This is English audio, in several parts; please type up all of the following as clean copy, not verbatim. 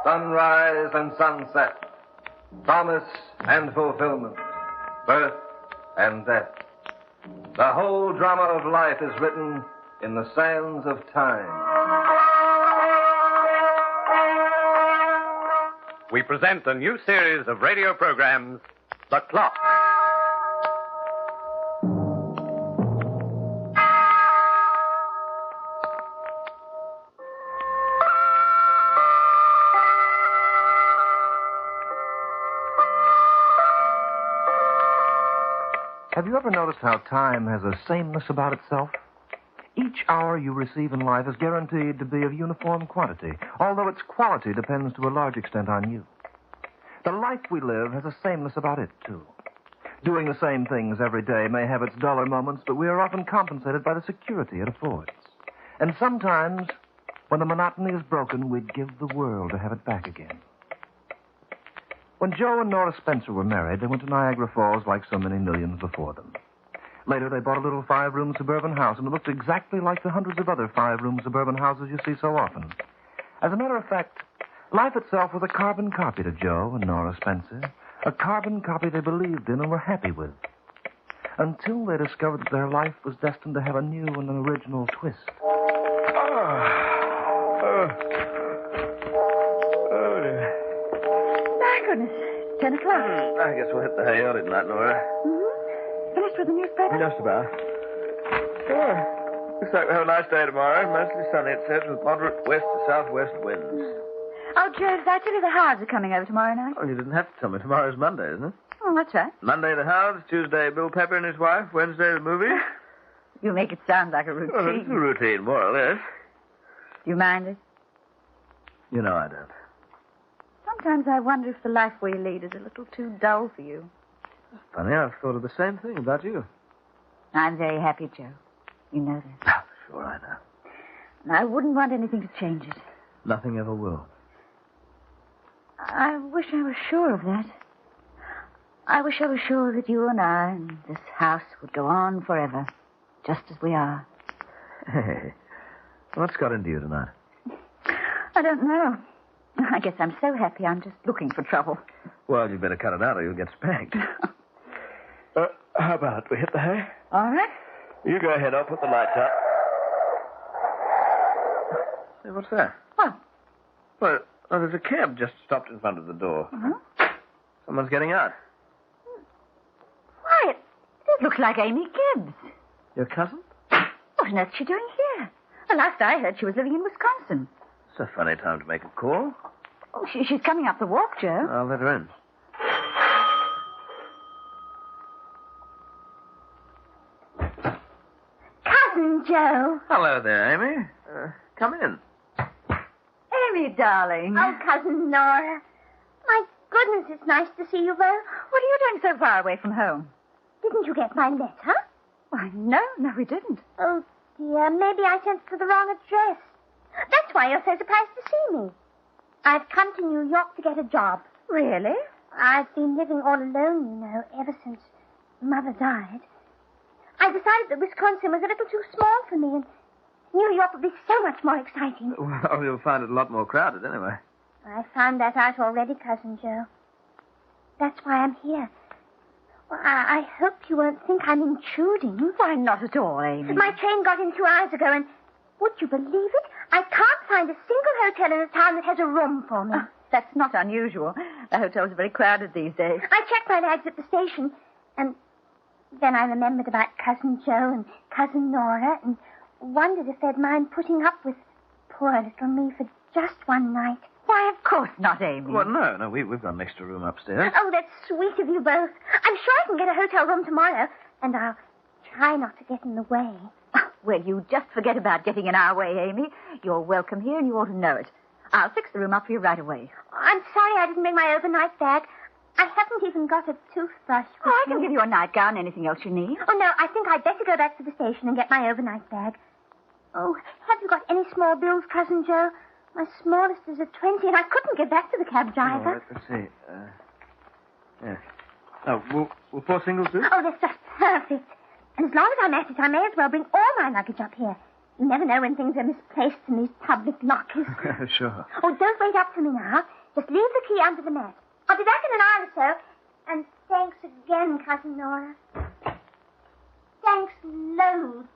sunrise and sunset, promise and fulfillment, birth and death. The whole drama of life is written in the sands of time. We present a new series of radio programs, The Clock. Have you ever noticed how time has a sameness about itself? Each hour you receive in life is guaranteed to be of uniform quantity, although its quality depends to a large extent on you. The life we live has a sameness about it, too. Doing the same things every day may have its duller moments, but we are often compensated by the security it affords. And sometimes, when the monotony is broken, we'd give the world to have it back again. When Joe and Nora Spencer were married, they went to Niagara Falls like so many millions before them. Later, they bought a little 5-room suburban house, and it looked exactly like the hundreds of other 5-room suburban houses you see so often. As a matter of fact, life itself was a carbon copy to Joe and Nora Spencer, a carbon copy they believed in and were happy with, until they discovered that their life was destined to have a new and an original twist. Goodness, 10 o'clock. I guess we'll hit the hay early tonight, Nora. Mm-hmm. Finished with the newspaper? Just about. Sure. Looks like we have a nice day tomorrow. Mostly sunny, it says, with moderate west to southwest winds. Oh, Joe, did I tell you the Howards are coming over tomorrow night? Oh, you didn't have to tell me. Tomorrow's Monday, isn't it? Oh, that's right. Monday, the Howards. Tuesday, Bill Pepper and his wife. Wednesday, the movie. You make it sound like a routine. Well, it's a routine, more or less. Do you mind it? You know I don't. Sometimes I wonder if the life we lead is a little too dull for you. Funny, I've thought of the same thing about you. I'm very happy, Joe. You know that. Oh, sure, I know. And I wouldn't want anything to change it. Nothing ever will. I wish I were sure of that. I wish I were sure that you and I and this house would go on forever, just as we are. Hey, what's got into you tonight? I don't know. I guess I'm so happy I'm just looking for trouble. Well, you'd better cut it out or you'll get spanked. How about it? We hit the hay? All right. You go ahead. I'll put the lights out. Hey, what's that? What? Well, there's a cab just stopped in front of the door. Uh-huh. Someone's getting out. Why, it looks like Amy Gibbs. Your cousin? What on earth is she doing here? The last I heard, she was living in Wisconsin. It's a funny time to make a call. Oh, she's coming up the walk, Joe. I'll let her in. Cousin Joe. Hello there, Amy. Come in. Amy, darling. Oh, Cousin Nora. My goodness, it's nice to see you both. What are you doing so far away from home? Didn't you get my letter? Why, no, we didn't. Oh, dear, maybe I sent it to the wrong address. That's why you're so surprised to see me. I've come to New York to get a job. Really? I've been living all alone, you know, ever since Mother died. I decided that Wisconsin was a little too small for me, and New York would be so much more exciting. Well, you'll find it a lot more crowded anyway. I found that out already, Cousin Joe. That's why I'm here. Well, I hope you won't think I'm intruding. Why, not at all, Amy. My train got in 2 hours ago, and would you believe it? I can't find a single hotel in the town that has a room for me. That's not unusual. The hotels are very crowded these days. I checked my bags at the station, and then I remembered about Cousin Joe and Cousin Nora, and wondered if they'd mind putting up with poor little me for just one night. Why, of course not, Amy. Well, no, we've got an extra room upstairs. Oh, that's sweet of you both. I'm sure I can get a hotel room tomorrow, and I'll try not to get in the way. Well, you just forget about getting in our way, Amy. You're welcome here, and you ought to know it. I'll fix the room up for you right away. I'm sorry I didn't bring my overnight bag. I haven't even got a toothbrush. I can give you a nightgown, anything else you need. Oh, no, I think I'd better go back to the station and get my overnight bag. Oh, have you got any small bills, Cousin Joe? My smallest is a 20, and I couldn't get back to the cab driver. All right, let's see. Yes. Oh, will 4 singles do? Oh, that's just perfect. And as long as I'm at it, I may as well bring all my luggage up here. You never know when things are misplaced in these public lockers. Sure. Oh, don't wait up for me now. Just leave the key under the mat. I'll be back in an hour or so. And thanks again, Cousin Nora. Thanks loads.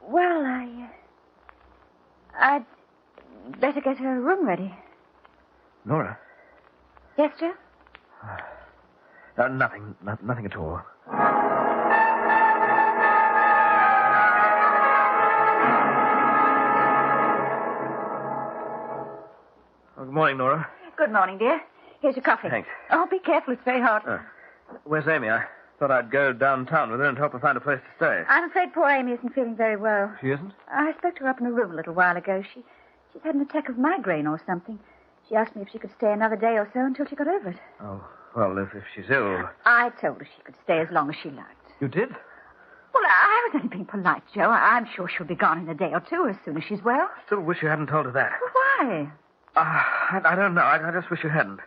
Well, I'd better get her room ready. Nora? Yes, Joe? Nothing at all. Oh, good morning, Nora. Good morning, dear. Here's your coffee. Thanks. Oh, be careful. It's very hot. Where's Amy? I thought I'd go downtown with her and help her find a place to stay. I'm afraid poor Amy isn't feeling very well. She isn't? I spoke to her up in her room a little while ago. She's had an attack of migraine or something. She asked me if she could stay another day or so until she got over it. Oh, well, if she's ill... I told her she could stay as long as she liked. You did? Well, I was only being polite, Joe. I'm sure she'll be gone in a day or two as soon as she's well. I still wish you hadn't told her that. Well, why? I don't know. I just wish you hadn't.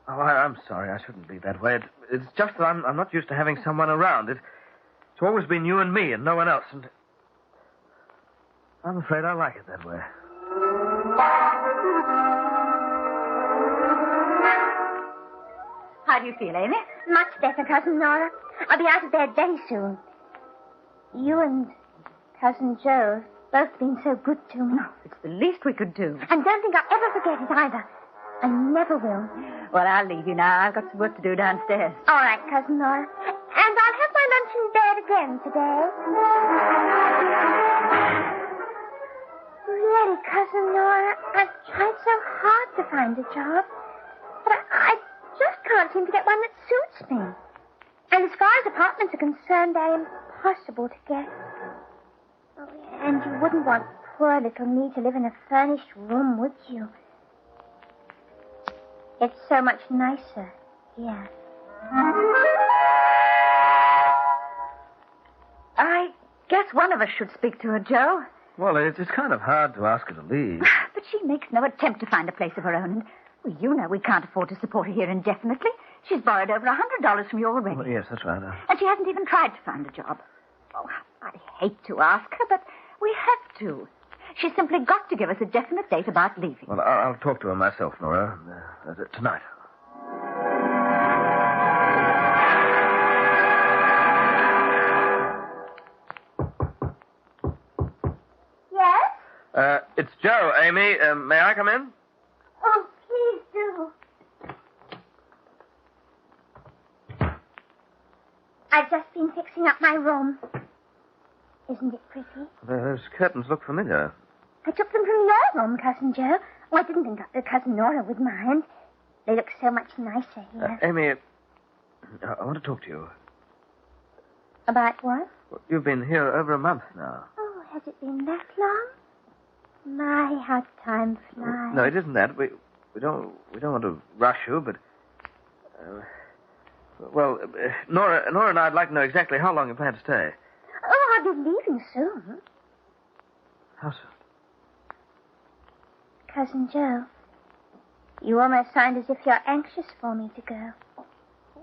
Oh, I'm sorry. I shouldn't be that way. It's just that I'm not used to having someone around. It's always been you and me and no one else. And I'm afraid I like it that way. How do you feel, Amy? Much better, Cousin Nora. I'll be out of bed very soon. You and Cousin Joe have both been so good to me. No, it's the least we could do. And don't think I'll ever forget it either. I never will. Well, I'll leave you now. I've got some work to do downstairs. All right, Cousin Nora. And I'll have my lunch in bed again today. Really, Cousin Nora, I've tried so hard to find a job. But I just can't seem to get one that suits me. And as far as apartments are concerned, they're impossible to get. Oh, and you wouldn't want poor little me to live in a furnished room, would you? It's so much nicer here. I guess one of us should speak to her, Joe. Well, it's kind of hard to ask her to leave. But she makes no attempt to find a place of her own. And, well, you know we can't afford to support her here indefinitely. She's borrowed over $100 from you already. Well, yes, that's right. And she hasn't even tried to find a job. Oh, I hate to ask her, but we have to. She's simply got to give us a definite date about leaving. Well, I'll talk to her myself, Nora, tonight. Yes? It's Joe, Amy. May I come in? Oh, please do. I've just been fixing up my room. Isn't it pretty? Those curtains look familiar. I took them from your room, Cousin Joe. Oh, I didn't think Cousin Nora would mind. They look so much nicer here. Amy, I want to talk to you. About what? Well, you've been here over a month now. Oh, has it been that long? My, how time flies. No, it isn't that. We don't want to rush you, but... Nora and I'd like to know exactly how long you plan to stay. Oh, I'll be leaving soon. How soon? Cousin Joe, you almost sound as if you're anxious for me to go.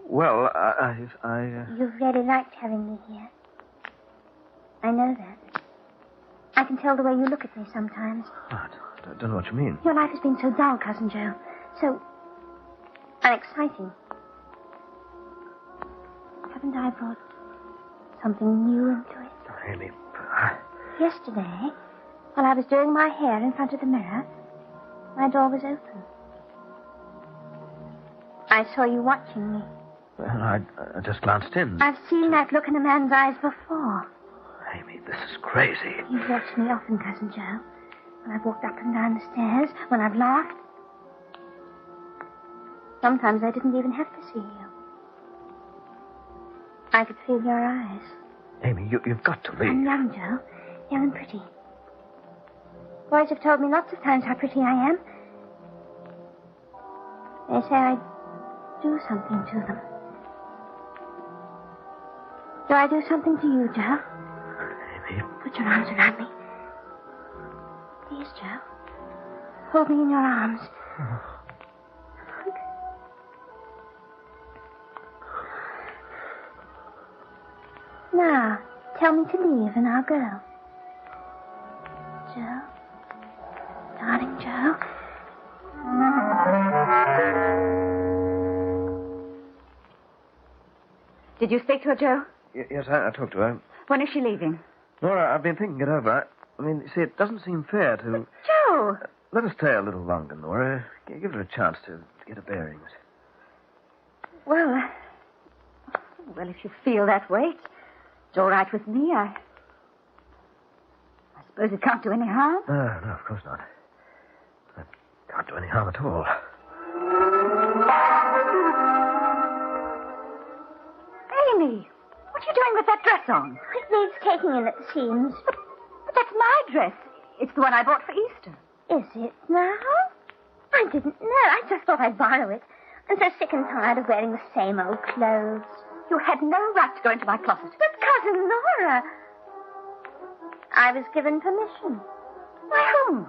Well, You've really liked having me here. I know that. I can tell the way you look at me sometimes. I don't know what you mean. Your life has been so dull, Cousin Joe. So unexciting. Haven't I brought something new into it? Oh, Amy, Yesterday, while I was doing my hair in front of the mirror, my door was open. I saw you watching me. Well, I just glanced in. I've seen that look in a man's eyes before. Amy, this is crazy. You've watched me often, Cousin Joe. When I've walked up and down the stairs, when I've laughed. Sometimes I didn't even have to see you. I could feel your eyes. Amy, you've got to leave. I'm young, Joe. Young and pretty. Boys have told me lots of times how pretty I am. They say I do something to them. Do I do something to you, Joe? Amy. Put your arms around me. Please, Joe. Hold me in your arms. Now, tell me to leave and I'll go. Did you speak to her, Joe? Yes, I talked to her. When is she leaving? Nora, I've been thinking it over. I mean, you see, it doesn't seem fair to... But Joe! Let us stay a little longer, Nora. Give her a chance to get her bearings. Well, if you feel that way, it's all right with me. I suppose it can't do any harm. No, of course not. It can't do any harm at all. Amy, what are you doing with that dress on? It needs taking in at the seams. But that's my dress. It's the one I bought for Easter. Is it now? I didn't know. I just thought I'd borrow it. I'm so sick and tired of wearing the same old clothes. You had no right to go into my closet. But Cousin Nora... I was given permission. By whom?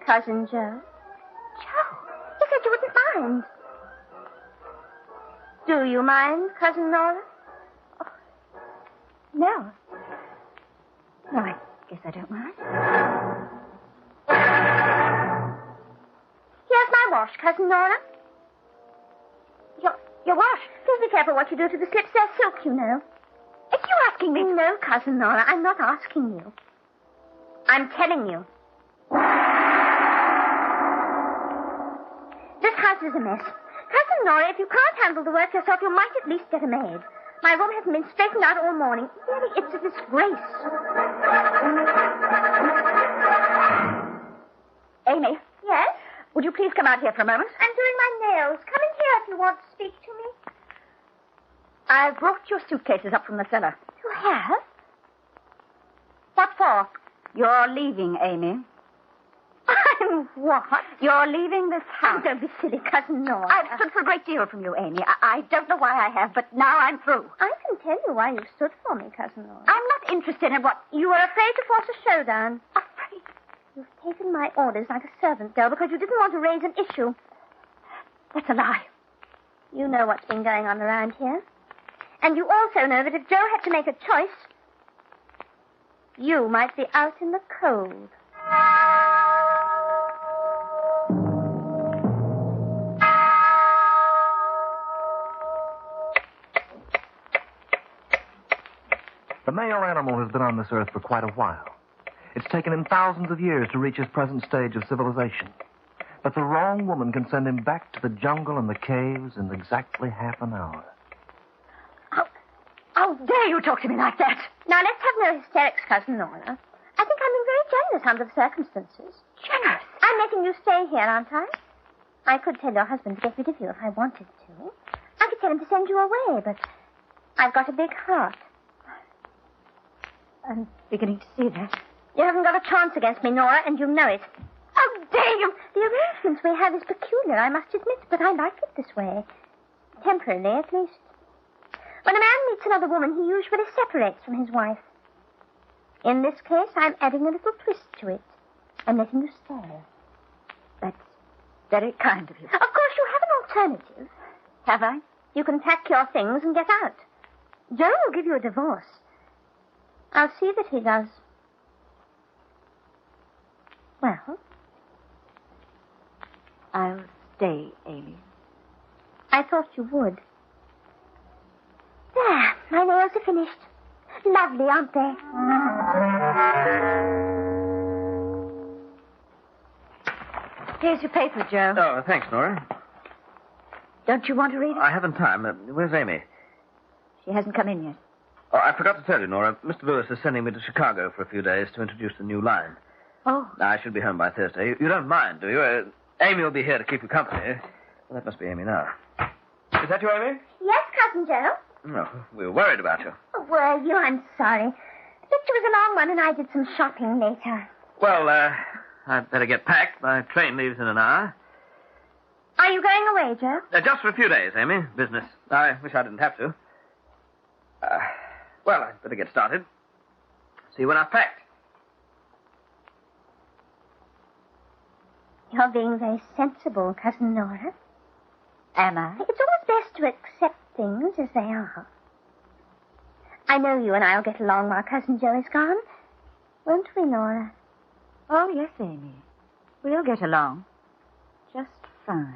Cousin Joe. Joe? He said you wouldn't mind. Do you mind, Cousin Nora? Oh, no. No, I guess I don't mind. Here's my wash, Cousin Nora. Your wash? Please be careful what you do to the slips. They're silk, you know. Are you asking me? No, Cousin Nora, I'm not asking you. I'm telling you. This house is a mess. Cousin Nora, if you can't handle the work yourself, you might at least get a maid. My room hasn't been straightened out all morning. Really, it's a disgrace. Amy? Yes? Would you please come out here for a moment? I'm doing my nails. Come in here if you want to speak to me. I brought your suitcases up from the cellar. You have? What for? You're leaving, Amy. I'm what? You're leaving this house. Oh, don't be silly, Cousin Nora. I've stood for a great deal from you, Amy. I don't know why I have, but now I'm through. I can tell you why you stood for me, Cousin Nora. I'm not interested in what... You were afraid to force a showdown. Afraid? You've taken my orders like a servant girl because you didn't want to raise an issue. That's a lie. You know what's been going on around here. And you also know that if Joe had to make a choice, you might be out in the cold. The male animal has been on this earth for quite a while. It's taken him thousands of years to reach his present stage of civilization. But the wrong woman can send him back to the jungle and the caves in exactly half an hour. How dare you talk to me like that? Now, let's have no hysterics, Cousin Nora. I think I'm being very generous under the circumstances. Generous? I'm letting you stay here, aren't I? I could tell your husband to get rid of you if I wanted to. I could tell him to send you away, but I've got a big heart. I'm beginning to see that. You haven't got a chance against me, Nora, and you know it. How dare you? The arrangements we have is peculiar, I must admit, but I like it this way. Temporarily, at least. When a man meets another woman, he usually separates from his wife. In this case, I'm adding a little twist to it. I'm letting you stay. That's very kind of you. Of course, you have an alternative. Have I? You can pack your things and get out. Joe will give you a divorce. I'll see that he does. Well? I'll stay, Amy. I thought you would. There, my nails are finished. Lovely, aren't they? Here's your paper, Joe. Oh, thanks, Nora. Don't you want to read it? I haven't time. Where's Amy? She hasn't come in yet. Oh, I forgot to tell you, Nora. Mr. Lewis is sending me to Chicago for a few days to introduce the new line. Oh. I should be home by Thursday. You don't mind, do you? Amy will be here to keep you company. Well, that must be Amy now. Is that you, Amy? Yes, Cousin Joe. No, we were worried about you. Oh, were you? I'm sorry. The picture was a long one, and I did some shopping later. Well, I'd better get packed. My train leaves in an hour. Are you going away, Joe? Just for a few days, Amy. Business. I wish I didn't have to. Well, I'd better get started. See you when I've packed. You're being very sensible, Cousin Nora. Am I? It's always best to accept things as they are. I know you and I'll get along while Cousin Joe is gone. Won't we, Nora? Oh, yes, Amy. We'll get along. Just fine.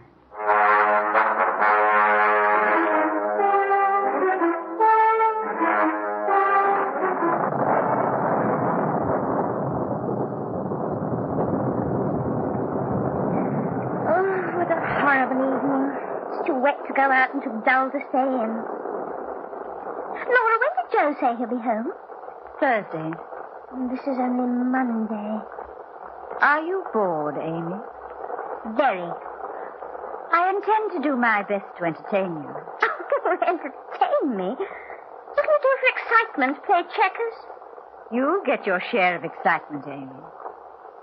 It's too wet to go out and too dull to stay in. Laura, when did Joe say he'll be home? Thursday. This is only Monday. Are you bored, Amy? Very. I intend to do my best to entertain you. Entertain me? What can you do for excitement? Play checkers? You'll get your share of excitement, Amy.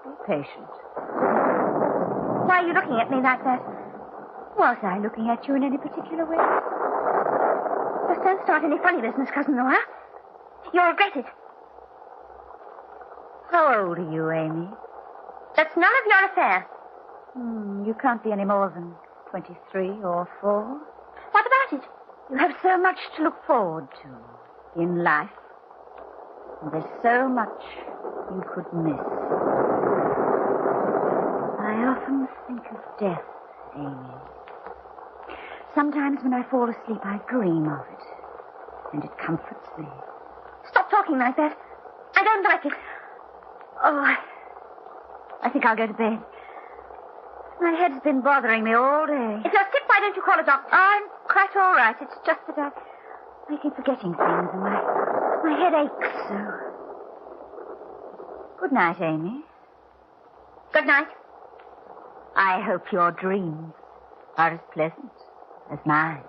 Be patient. Why are you looking at me like that? Was I looking at you in any particular way? Just don't start any funny business, Cousin Nora. You'll regret it. How old are you, Amy? That's none of your affair. You can't be any more than 23 or 4. What about it? You have so much to look forward to in life. And there's so much you could miss. I often think of death, Amy. Sometimes when I fall asleep, I dream of it. And it comforts me. Stop talking like that. I don't like it. Oh, I think I'll go to bed. My head's been bothering me all day. If you're sick, why don't you call a doctor? I'm quite all right. It's just that I keep forgetting things and my head aches so. Good night, Amy. Good night. I hope your dreams are as pleasant as mine.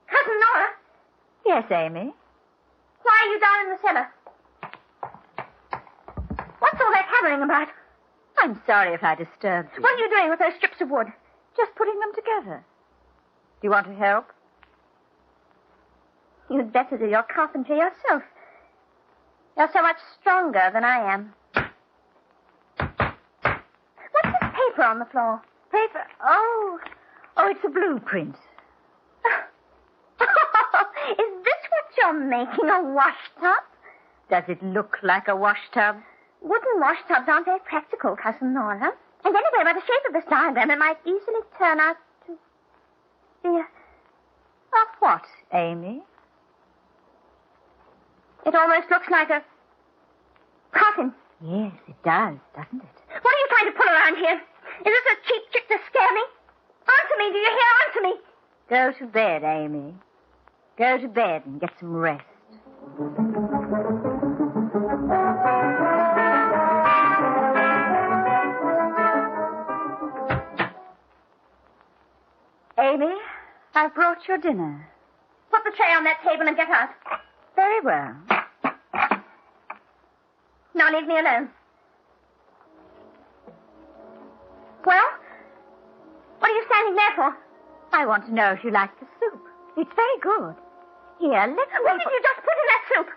Cousin Nora? Yes, Amy? Why are you down in the cellar? What's all that hammering about? I'm sorry if I disturbed you. What are you doing with those strips of wood? Just putting them together. Do you want to help? You'd better do your carpentry yourself. You're so much stronger than I am. What's this paper on the floor? Paper? Oh, it's a blueprint. Is this what you're making, a wash tub? Does it look like a wash tub? Wooden wash tubs aren't very practical, Cousin Nora. And anyway, by the shape of this diagram, it might easily turn out to be a... Of what, Amy? It almost looks like a coffin. Yes, it does, doesn't it? What are you trying to pull around here? Is this a cheap trick to scare me? Answer me, do you hear? Answer me. Go to bed, Amy. Go to bed and get some rest. Amy, I've brought your dinner. Put the tray on that table and get out. Very well. Now leave me alone. Well? What are you standing there for? I want to know if you like the soup. It's very good. Here, let me... What did you just put in that soup?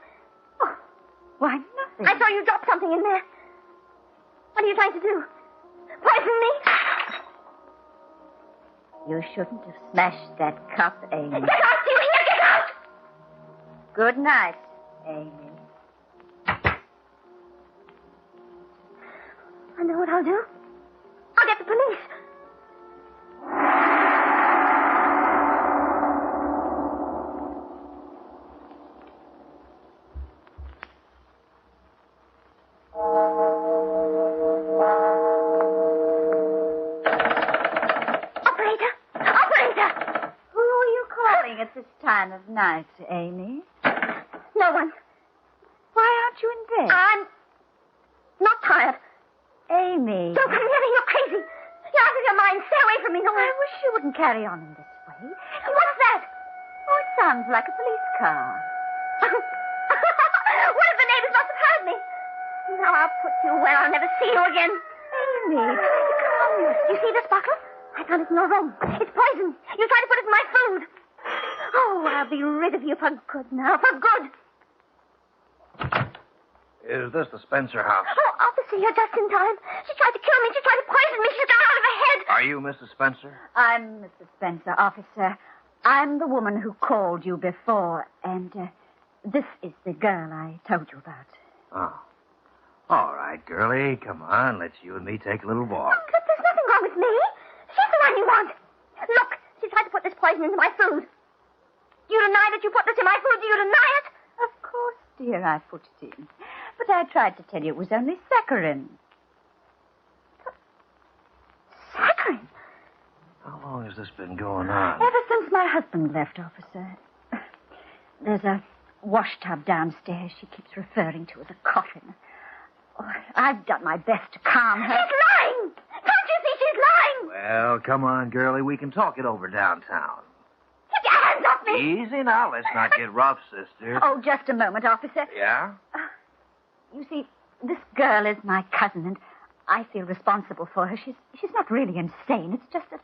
Oh, why, nothing. I saw you drop something in there. What are you trying to do? Poison me? You shouldn't have smashed that cup, Amy. Get out, do you hear? Get out! Good night, Amy. I know what I'll do. I'll get the police. Operator! Who are you calling at this time of night, Amy? No one. Why aren't you in bed? I'm not tired. Amy. Don't come near me. You're crazy. You're out of your mind. Stay away from me, Nora. I wish you wouldn't carry on in this way. What's that? Oh, it sounds like a police car. One of the neighbors must have heard me. Now I'll put you where I'll never see you again. Amy, come. You see this bottle? I found it in your room. It's poison. You tried to put it in my food. Oh, I'll be rid of you for good now. For good. Is this the Spencer house? Oh, officer, you're just in time. She tried to kill me. She tried to poison me. She's gone out of her head. Are you Mrs. Spencer? I'm Mrs. Spencer, officer. I'm the woman who called you before, and this is the girl I told you about. Oh. All right, girlie. Come on. Let's you and me take a little walk. Oh, but there's nothing wrong with me. She's the one you want. Look, she tried to put this poison into my food. Do you deny that you put this in my food? Do you deny it? Of course where I put it in. But I tried to tell you it was only saccharin. Saccharin? How long has this been going on? Ever since my husband left, officer. There's a washtub downstairs she keeps referring to as a coffin. Oh, I've done my best to calm her. She's lying! Can't you see she's lying? Well, come on, girlie. We can talk it over downtown. Get your hands off me! Easy now. Let's not get rough, sister. Oh, just a moment, officer. Yeah? You see, this girl is my cousin, and I feel responsible for her. She's not really insane. It's just that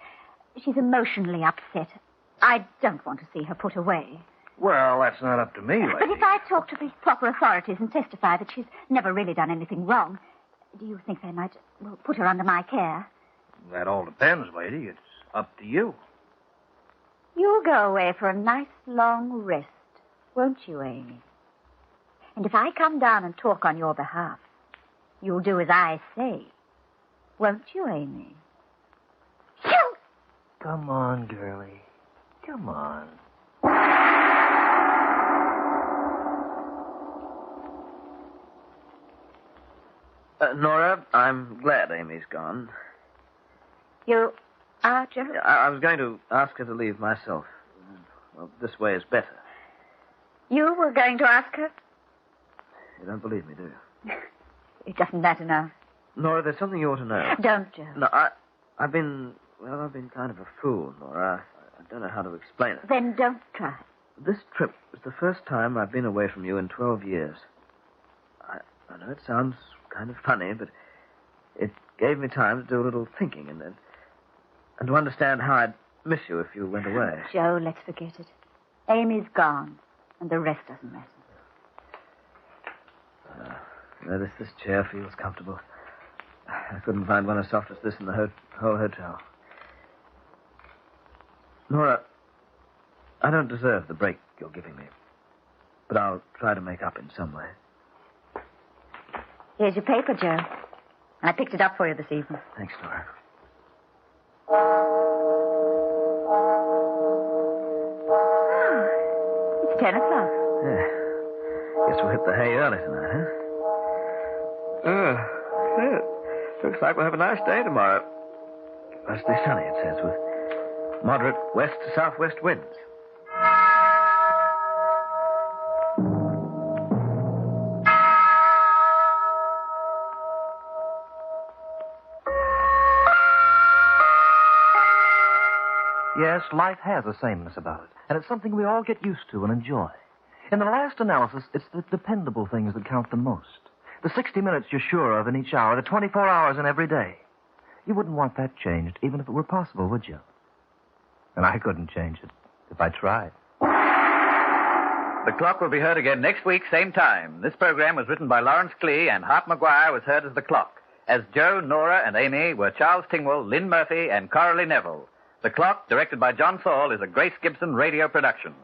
she's emotionally upset. I don't want to see her put away. Well, that's not up to me, lady. But if I talk to the proper authorities and testify that she's never really done anything wrong, do you think they might put her under my care? That all depends, lady. It's up to you. You'll go away for a nice long rest, won't you, Amy? And if I come down and talk on your behalf, you'll do as I say, won't you, Amy? You! Come on, girlie. Come on. Nora, I'm glad Amy's gone. You are, Joe? I was going to ask her to leave myself. Well, this way is better. You were going to ask her? You don't believe me, do you? It doesn't matter now. Nora, there's something you ought to know. Don't, Joe. No, I've been kind of a fool, Nora. I don't know how to explain it. Then don't try. This trip was the first time I've been away from you in 12 years. I know it sounds kind of funny, but it gave me time to do a little thinking and to understand how I'd miss you if you went away. Joe, let's forget it. Amy's gone, and the rest doesn't matter. This chair feels comfortable. I couldn't find one as soft as this in the whole hotel. Nora, I don't deserve the break you're giving me, but I'll try to make up in some way. Here's your paper, Joe. I picked it up for you this evening. Thanks, Nora. It's 10 o'clock. Yeah. Guess we'll hit the hay early tonight, huh? Yeah. Looks like we'll have a nice day tomorrow. Mostly sunny, it says, with moderate west to southwest winds. Yes, life has a sameness about it, and it's something we all get used to and enjoy. In the last analysis, it's the dependable things that count the most. The 60 minutes you're sure of in each hour, the 24 hours in every day. You wouldn't want that changed, even if it were possible, would you? And I couldn't change it if I tried. The Clock will be heard again next week, same time. This program was written by Lawrence Clee, and Hart McGuire was heard as The Clock. As Joe, Nora, and Amy were Charles Tingwell, Lynn Murphy, and Coralie Neville. The Clock, directed by John Saul, is a Grace Gibson radio production.